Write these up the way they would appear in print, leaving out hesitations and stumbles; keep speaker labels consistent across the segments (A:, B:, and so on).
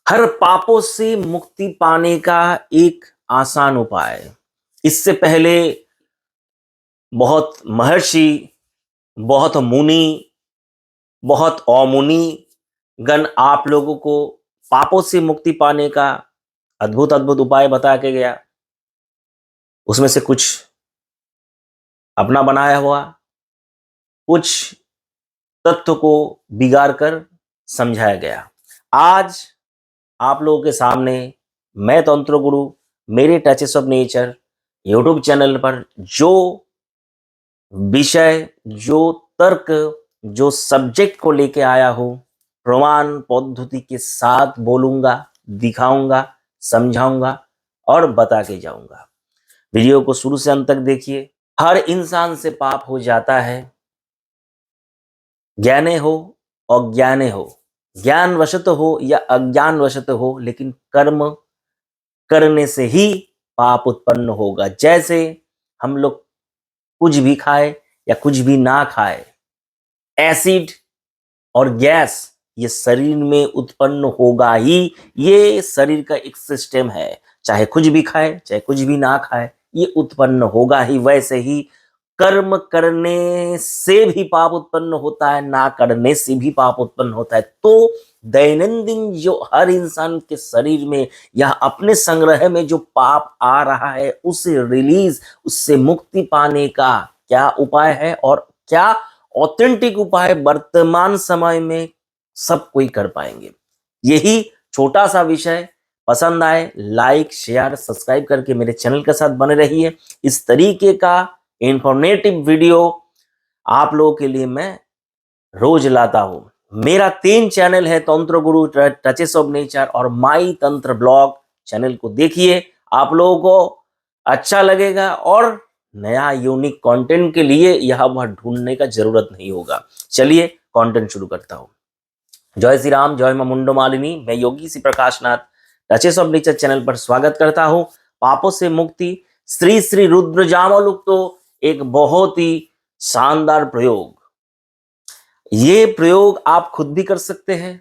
A: हर पापों से मुक्ति पाने का एक आसान उपाय। इससे पहले बहुत महर्षि, बहुत मुनि, बहुत अमुनि गण आप लोगों को पापों से मुक्ति पाने का अद्भुत अद्भुत उपाय बता के गया। उसमें से कुछ अपना बनाया हुआ, कुछ तत्व को बिगाड़ कर समझाया गया। आज आप लोगों के सामने मैं तंत्र गुरु मेरे touches of nature YouTube channel पर जो विषय, जो तर्क, जो सब्जेक्ट को लेके आया हूं, प्रमाण पद्धति के साथ बोलूंगा, दिखाऊंगा, समझाऊंगा और बता के जाऊंगा। वीडियो को शुरू से अंत तक देखिए। हर इंसान से पाप हो जाता है, ज्ञाने हो अज्ञाने हो, ज्ञान वशत हो या अज्ञान वशत हो, लेकिन कर्म करने से ही पाप उत्पन्न होगा। जैसे हम लोग कुछ भी खाए या कुछ भी ना खाए, एसिड और गैस ये शरीर में उत्पन्न होगा ही। ये शरीर का एक सिस्टम है, चाहे कुछ भी खाए चाहे कुछ भी ना खाए, ये उत्पन्न होगा ही। वैसे ही कर्म करने से भी पाप उत्पन्न होता है, ना करने से भी पाप उत्पन्न होता है। तो दैनंदिन जो हर इंसान के शरीर में या अपने संग्रह में जो पाप आ रहा है, उसे रिलीज, उससे मुक्ति पाने का क्या उपाय है और क्या ऑथेंटिक उपाय वर्तमान समय में सब कोई कर पाएंगे। यही छोटा सा विषय पसंद आए, लाइक शेयर सब्सक्राइब करके मेरे चैनल के साथ बने रहिए। इस तरीके का इंफॉर्मेटिव वीडियो आप लोगों के लिए मैं रोज लाता हूं। मेरा 3 चैनल है, तंत्र गुरु, टचेस ऑफ नेचर और माई तंत्र ब्लॉग। चैनल को देखिए, आप लोगों को अच्छा लगेगा और नया यूनिक कंटेंट के लिए यह वह ढूंढने का जरूरत नहीं होगा। चलिए कंटेंट शुरू करता हूं। जय श्री राम, जय मां मुंडो मालिनी। मैं योगी श्री प्रकाश नाथ टचेस ऑफ नेचर चैनल पर स्वागत करता हूं। पापों से मुक्ति, श्री श्री रुद्र जामवलुक तो एक बहुत ही शानदार प्रयोग। ये प्रयोग आप खुद भी कर सकते हैं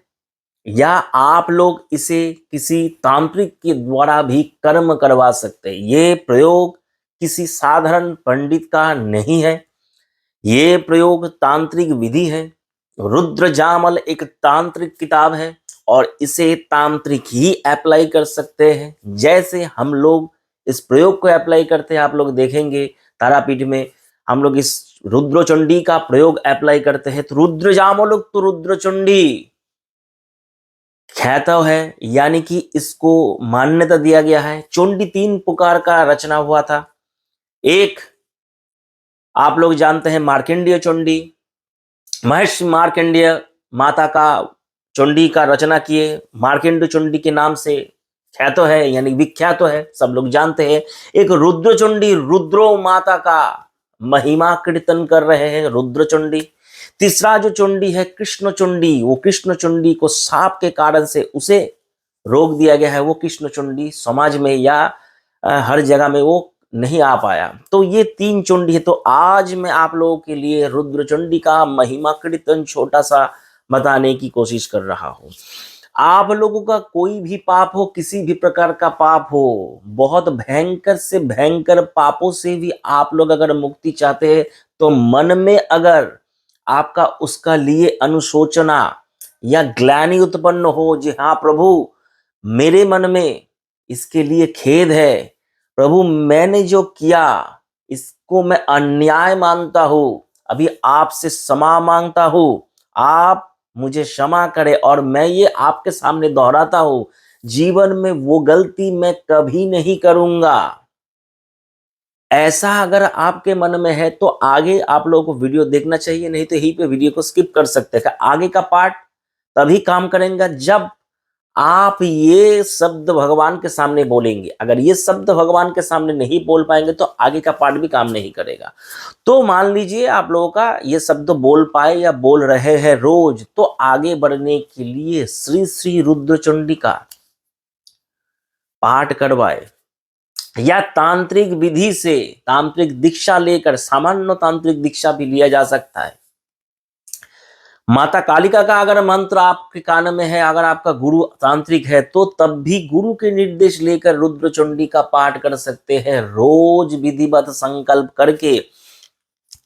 A: या आप लोग इसे किसी तांत्रिक के द्वारा भी कर्म करवा सकते हैं। ये प्रयोग किसी साधारण पंडित का नहीं है, ये प्रयोग तांत्रिक विधि है। रुद्र जामल एक तांत्रिक किताब है और इसे तांत्रिक ही अप्लाई कर सकते हैं। जैसे हम लोग इस प्रयोग को अप्लाई करते हैं, आप लोग देखेंगे तारापीठ में हम लोग इस रुद्रचंडी का प्रयोग अप्लाई करते हैं, तो रुद्र जामलुक तो रुद्रचंडी ख्यातव है, यानी कि इसको मान्यता दिया गया है। चंडी 3 प्रकार का रचना हुआ था। एक आप लोग जानते हैं मार्कंडेय चंडी, महर्षि मार्कंडेय माता का चंडी का रचना किए, मार्कंडेय चंडी के नाम से ख्यात है, यानी विख्यात है, सब लोग जानते हैं। एक रुद्र चंडी, रुद्रो माता का महिमा कीर्तन कर रहे हैं, रुद्र चंडी। तीसरा जो चंडी है कृष्ण चंडी, वो कृष्ण चंडी को साप के कारण से उसे रोक दिया गया है, वो कृष्ण चंडी समाज में या हर जगह में वो नहीं आ पाया। तो ये 3 चंडी है। तो आज मैं आप लोगों के लिए रुद्र चंडी का महिमा कीर्तन छोटा सा बताने की कोशिश कर रहा हूं। आप लोगों का कोई भी पाप हो, किसी भी प्रकार का पाप हो, बहुत भयंकर से भयंकर पापों से भी आप लोग अगर मुक्ति चाहते हैं, तो मन में अगर आपका उसका लिए अनुशोचना या ग्लानि उत्पन्न हो, जी हाँ प्रभु मेरे मन में इसके लिए खेद है, प्रभु मैंने जो किया इसको मैं अन्याय मानता हूं, अभी आपसे क्षमा मांगता हूं, आप मुझे क्षमा करें और मैं ये आपके सामने दोहराता हूं, जीवन में वो गलती मैं कभी नहीं करूंगा। ऐसा अगर आपके मन में है तो आगे आप लोगों को वीडियो देखना चाहिए, नहीं तो यहीं पे वीडियो को स्किप कर सकते हैं। आगे का पार्ट तभी काम करेगा जब आप ये शब्द भगवान के सामने बोलेंगे। अगर ये शब्द भगवान के सामने नहीं बोल पाएंगे तो आगे का पार्ट भी काम नहीं करेगा। तो मान लीजिए आप लोगों का ये शब्द बोल पाए या बोल रहे हैं रोज, तो आगे बढ़ने के लिए श्री श्री रुद्रचंडी का पाठ करवाए या तांत्रिक विधि से तांत्रिक दीक्षा लेकर, सामान्य तांत्रिक दीक्षा भी लिया जा सकता है। माता कालिका का अगर मंत्र आपके कान में है, अगर आपका गुरु तांत्रिक है, तो तब भी गुरु के निर्देश लेकर रुद्रचंडी का पाठ कर सकते हैं रोज विधिवत संकल्प करके।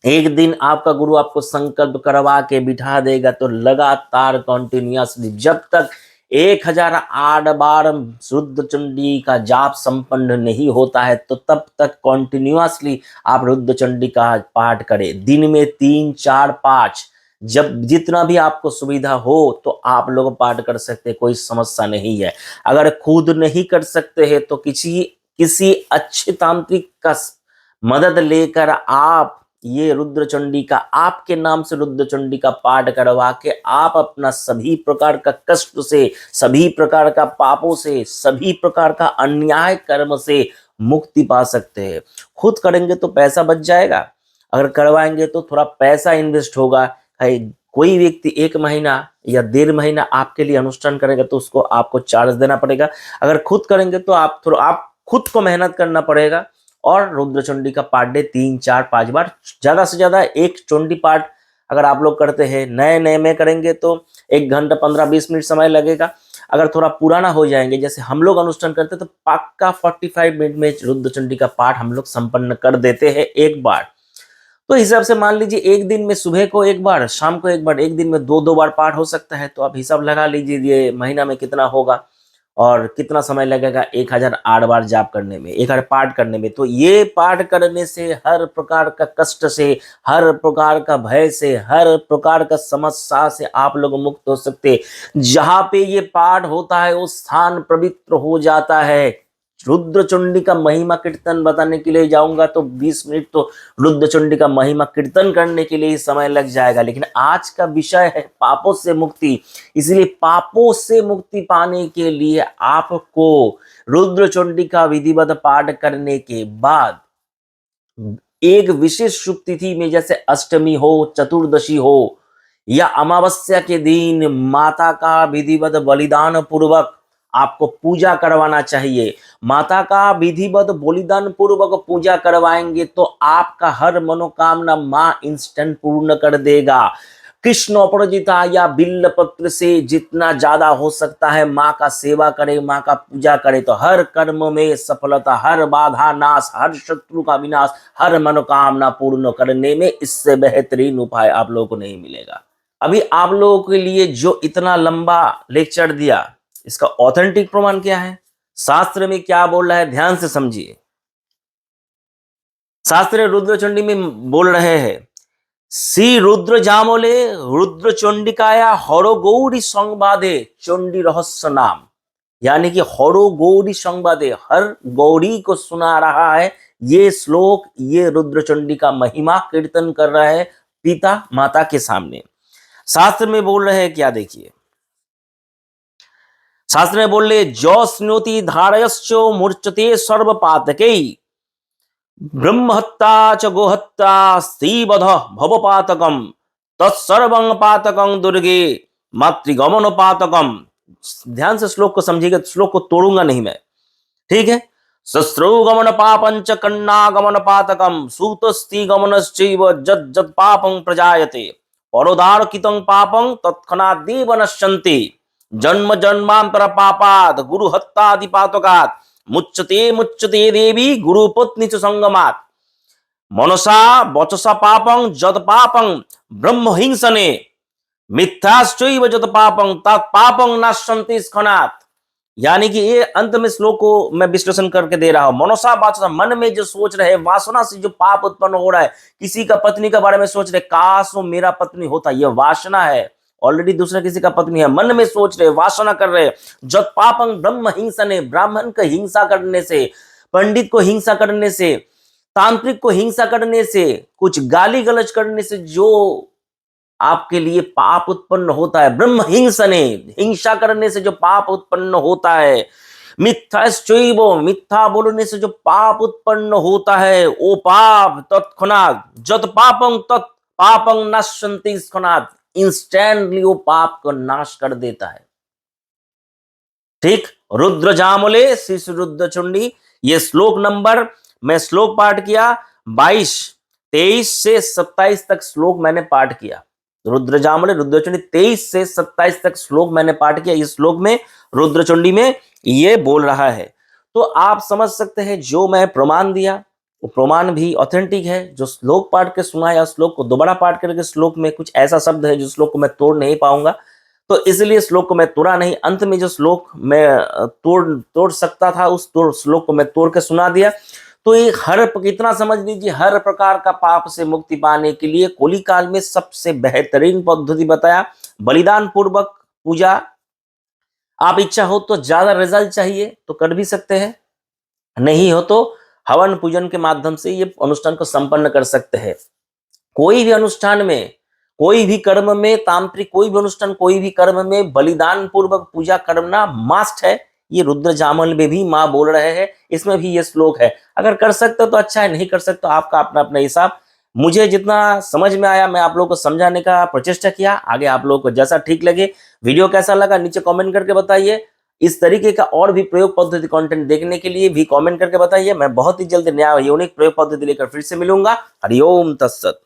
A: एक दिन आपका गुरु आपको संकल्प करवा के बिठा देगा, तो लगातार कंटिन्यूअसली जब तक 1008 बार रुद्रचंडी का जाप संपन्न नहीं होता है, तो तब तक कंटिन्यूअसली आप रुद्रचंडी का पाठ करें। दिन में 3 4 5 जब जितना भी आपको सुविधा हो तो आप लोग पाठ कर सकते हैं, कोई समस्या नहीं है। अगर खुद नहीं कर सकते हैं तो किसी अच्छे तांत्रिक का मदद लेकर आप ये रुद्रचंडी का, आपके नाम से रुद्रचंडी का पाठ करवा के आप अपना सभी प्रकार का कष्ट से, सभी प्रकार का पापों से, सभी प्रकार का अन्याय कर्म से मुक्ति पा सकते हैं। खुद करेंगे तो पैसा बच जाएगा, अगर करवाएंगे तो थोड़ा पैसा इन्वेस्ट होगा। कोई व्यक्ति 1 महीना या 1.5 महीना आपके लिए अनुष्ठान करेगा तो उसको आपको चार्ज देना पड़ेगा। अगर खुद करेंगे तो आप खुद को मेहनत करना पड़ेगा। और रुद्रचंडी का पाठ डे 3 4 5 बार, ज्यादा से ज्यादा एक चंडी पाठ अगर आप लोग करते हैं, नए नए में करेंगे तो 1 घंटा 15-20 मिनट समय लगेगा। अगर थोड़ा पुराना हो जाएंगे, जैसे हम लोग अनुष्ठान करते हैं, तो पक्का 45 मिनट में रुद्रचंडी का पाठ हम लोग संपन्न कर देते हैं एक बार। तो हिसाब से मान लीजिए एक दिन में सुबह को 1 बार, शाम को 1 बार, एक दिन में 2-2 बार पाठ हो सकता है। तो आप हिसाब लगा लीजिए ये महीना में कितना होगा और कितना समय लगेगा 1008 बार जाप करने में, 1000 पाठ करने में। तो ये पाठ करने से हर प्रकार का कष्ट से, हर प्रकार का भय से, हर प्रकार का समस्या से आप लोग मुक्त हो सकते। जहां पे ये पाठ होता है वो स्थान पवित्र हो जाता है। रुद्रचंडी का महिमा कीर्तन बताने के लिए जाऊंगा तो 20 मिनट तो रुद्रचंडी का महिमा कीर्तन करने के लिए ही समय लग जाएगा। लेकिन आज का विषय है पापों से मुक्ति, इसलिए पापों से मुक्ति पाने के लिए आपको रुद्रचंडी का विधिवत पाठ करने के बाद एक विशेष शुभ तिथि में, जैसे अष्टमी हो, चतुर्दशी हो या अमावस्या के दिन, माता का विधिवत बलिदान पूर्वक आपको पूजा करवाना चाहिए। माता का विधिवत बलिदान पूर्वक पूजा करवाएंगे तो आपका हर मनोकामना मां इंस्टेंट पूर्ण कर देगा। कृष्ण अपराजिता या बिल्व पत्र से जितना ज्यादा हो सकता है माँ का सेवा करे, माँ का पूजा करे, तो हर कर्म में सफलता, हर बाधा नाश, हर शत्रु का विनाश, हर मनोकामना पूर्ण करने में इससे बेहतरीन उपाय आप लोगों को नहीं मिलेगा। अभी आप लोगों के लिए जो इतना लंबा लेक्चर दिया, इसका ऑथेंटिक प्रमाण क्या है, शास्त्र में क्या बोल रहा है, ध्यान से समझिए। शास्त्र रुद्रचंडी में बोल रहे हैं, श्री रुद्र जामले रुद्र चंडिकाया हरो गौरी संवादे चंडी रहस्य नाम, यानी कि हरो गौरी संवादे, हर गौरी को सुना रहा है ये श्लोक, ये रुद्रचंडी का महिमा कीर्तन कर रहा है पिता माता के सामने। शास्त्र में बोल रहे हैं क्या, देखिए शास्त्र में बोल रहे, जो स्नोति धारयश्चो मूर्छते सर्व पातके ब्रह्महत्या च गोहत्या स्त्रीवध भवपातकम तत्सर्वं पातकं दुर्गे मातृगमन पातकम। ध्यान से श्लोक को समझिएगा, श्लोक को तोड़ूंगा नहीं मैं, ठीक है। शस्त्रुगमन पापंच कन्नागमन पातकम सूतस्ति गमनश्चैव जद जद पापं प्रजायते परोदारकितं पापं तत्क्षणादेव नश्यन्ति जन्म जन्मांतर पापाद गुरु हत्यादि पातकात् मुच्यते मुच्यते देवी गुरुपत्नी च संगमात् मनसा वचसा पापं जद पापं ब्रह्म हिंसने मिथ्याश्चैव जद पापं तत् पापं नाशन्ति स्खनात्। यानी कि ये अंत में श्लोक को मैं विश्लेषण करके दे रहा हूं। मनसा वाचसा, मन में जो सोच रहे, वासना से जो पाप उत्पन्न हो रहा है, किसी का पत्नी के बारे में सोच रहे, काश वो मेरा पत्नी होता, ये वासना है, ऑलरेडी दूसरा किसी का पत्नी है, मन में सोच रहे, वासना कर रहे। जब पापं ब्रह्म हिंसने, ब्राह्मण को हिंसा करने से, पंडित को हिंसा करने से, तांत्रिक को हिंसा करने से, कुछ गाली गलौज करने से जो आपके लिए पाप उत्पन्न होता है, ब्रह्म हिंसने, हिंसा करने से जो पाप उत्पन्न होता है, मिथ्याश्चैव, मिथ्या बोलने से जो पाप उत्पन्न होता है, वो पाप तत्क्षणात् जत पापं तत् पापं नाशन्ति स्खनात्, इंस्टेंटली वो पाप को नाश कर देता है। ठीक, रुद्र जामले श्री रुद्रचंडी, ये श्लोक नंबर, मैं श्लोक पाठ किया 22, 23 से 27 तक श्लोक मैंने पाठ किया। रुद्रजामल रुद्रचंडी 23 से 27 तक श्लोक मैंने पाठ किया। इस श्लोक में रुद्रचंडी में ये बोल रहा है। तो आप समझ सकते हैं जो मैं प्रमाण दिया वो प्रमाण भी ऑथेंटिक है। जो श्लोक पाठ के सुनाया श्लोक को दोबारा पाठ करके श्लोक में कुछ ऐसा शब्द है जो श्लोक को मैं तोड़ नहीं पाऊंगा, तो इसलिए श्लोक को मैं तोड़ा नहीं। अंत में जो श्लोक मैं तोड़ सकता था उस श्लोक को मैं तोड़ के सुना दिया। तो ये इतना समझ लीजिए, हर प्रकार का पाप से मुक्ति पाने के लिए कोली काल में सबसे बेहतरीन पद्धति बताया बलिदान पूर्वक पूजा। आप इच्छा हो तो ज्यादा रिजल्ट चाहिए तो कर भी सकते हैं, नहीं हो तो हवन पूजन के माध्यम से ये अनुष्ठान को संपन्न कर सकते हैं। कोई भी अनुष्ठान में, कोई भी कर्म में, तांत्रिक कोई भी अनुष्ठान, कोई भी कर्म में बलिदान पूर्वक पूजा करना मस्ट है। ये रुद्रजामल में भी माँ बोल रहे हैं, इसमें भी ये श्लोक है। अगर कर सकते हो तो अच्छा है, नहीं कर सकते तो आपका अपना अपना हिसाब। मुझे जितना समझ में आया मैं आप लोगों को समझाने का प्रचेष्टा किया। आगे आप लोगों को जैसा ठीक लगे, वीडियो कैसा लगा नीचे कमेंट करके बताइए। इस तरीके का और भी प्रयोग पद्धति कंटेंट देखने के लिए भी कमेंट करके बताइए। मैं बहुत ही जल्द नया यूनिक प्रयोग पद्धति लेकर फिर से मिलूंगा। हरिओम तत्सत।